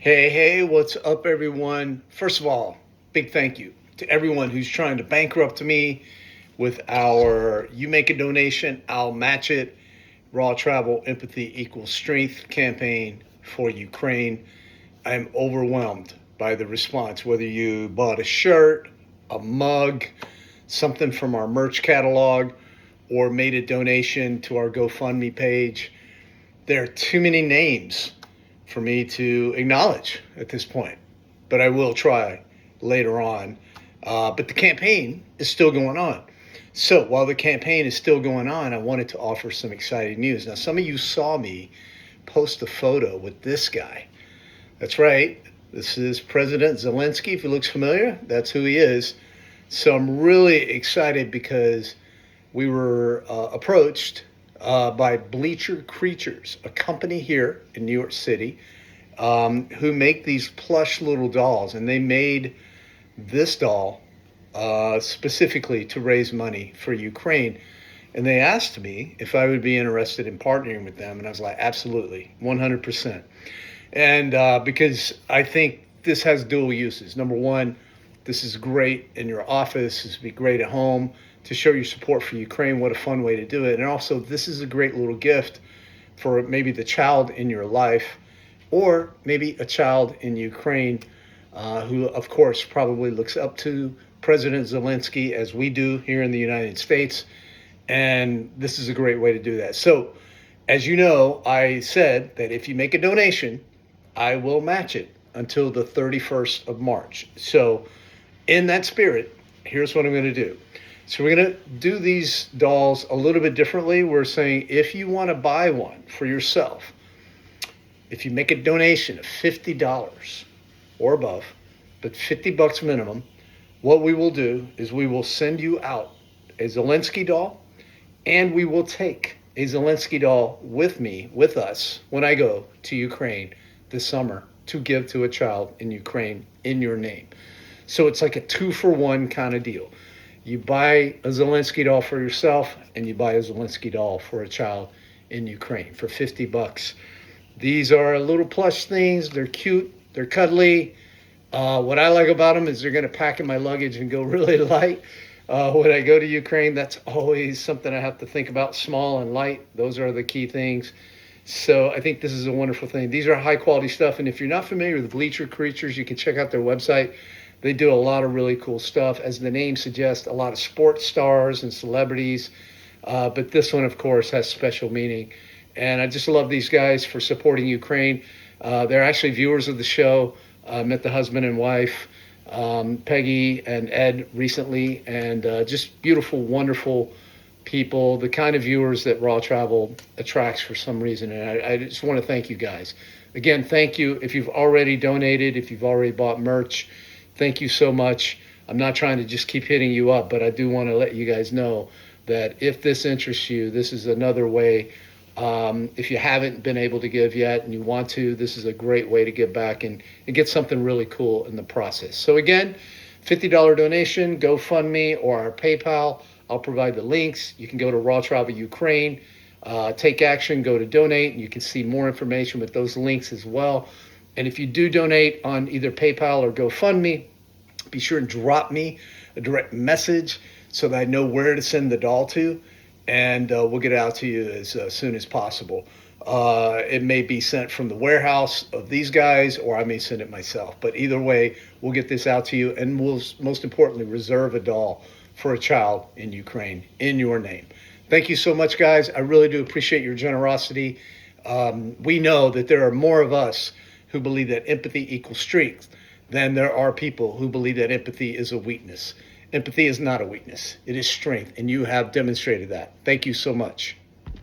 Hey, what's up, everyone? First of all, big thank you to everyone who's trying to bankrupt me with our You Make a Donation, I'll Match It, RawTravel Empathy Equals Strength campaign for Ukraine. I'm overwhelmed by the response, whether you bought a shirt, a mug, something from our merch catalog, or made a donation to our GoFundMe page. There are too many names for me to acknowledge at this point, but I will try later on. But the campaign is still going on. So while the campaign is still going on, I wanted to offer some exciting news. Now, some of you saw me post a photo with this guy. That's right. This is President Zelensky. If he looks familiar, that's who he is. So I'm really excited because we were approached by Bleacher Creatures, a company here in New York City who make these plush little dolls. And they made this doll specifically to raise money for Ukraine. And they asked me if I would be interested in partnering with them. And I was like, absolutely, 100%. And because I think this has dual uses. Number one, this is great in your office. This would be great at home to show your support for Ukraine. What a fun way to do it. And also, this is a great little gift for maybe the child in your life, or maybe a child in Ukraine who, of course, probably looks up to President Zelensky as we do here in the United States. And this is a great way to do that. So, as you know, I said that if you make a donation, I will match it until the 31st of March. So, in that spirit, here's what I'm going to do. So we're going to do these dolls a little bit differently. We're saying if you want to buy one for yourself, if you make a donation of $50 or above, but $50 minimum, what we will do is we will send you out a Zelensky doll, and we will take a Zelensky doll with us, when I go to Ukraine this summer to give to a child in Ukraine in your name. So it's like a 2-for-1 kind of deal. You buy a Zelensky doll for yourself, and you buy a Zelensky doll for a child in Ukraine for $50. These are little plush things. They're cute. They're cuddly. What I like about them is they're going to pack in my luggage and go really light. When I go to Ukraine, that's always something I have to think about. Small and light. Those are the key things. So I think this is a wonderful thing. These are high quality stuff. And if you're not familiar with Bleacher Creatures, you can check out their website. They do a lot of really cool stuff. As the name suggests, a lot of sports stars and celebrities. But this one, of course, has special meaning. And I just love these guys for supporting Ukraine. They're actually viewers of the show. Met the husband and wife, Peggy and Ed, recently. And just beautiful, wonderful people. The kind of viewers that RawTravel attracts for some reason. And I just want to thank you guys. Again, thank you. If you've already donated, if you've already bought merch, thank you so much. I'm not trying to just keep hitting you up, but I do want to let you guys know that if this interests you, this is another way. If you haven't been able to give yet and you want to, this is a great way to give back and get something really cool in the process. So again, $50 donation, GoFundMe, or our PayPal. I'll provide the links. You can go to RawTravel Ukraine, take action, go to donate, and you can see more information with those links as well. And if you do donate on either PayPal or GoFundMe, be sure and drop me a direct message so that I know where to send the doll to, and we'll get it out to you as soon as possible. It may be sent from the warehouse of these guys, or I may send it myself. But either way, we'll get this out to you, and we'll, most importantly, reserve a doll for a child in Ukraine in your name. Thank you so much, guys. I really do appreciate your generosity. We know that there are more of us who believe that empathy equals strength than there are people who believe that empathy is a weakness. Empathy is not a weakness. It is strength, and you have demonstrated that. Thank you so much.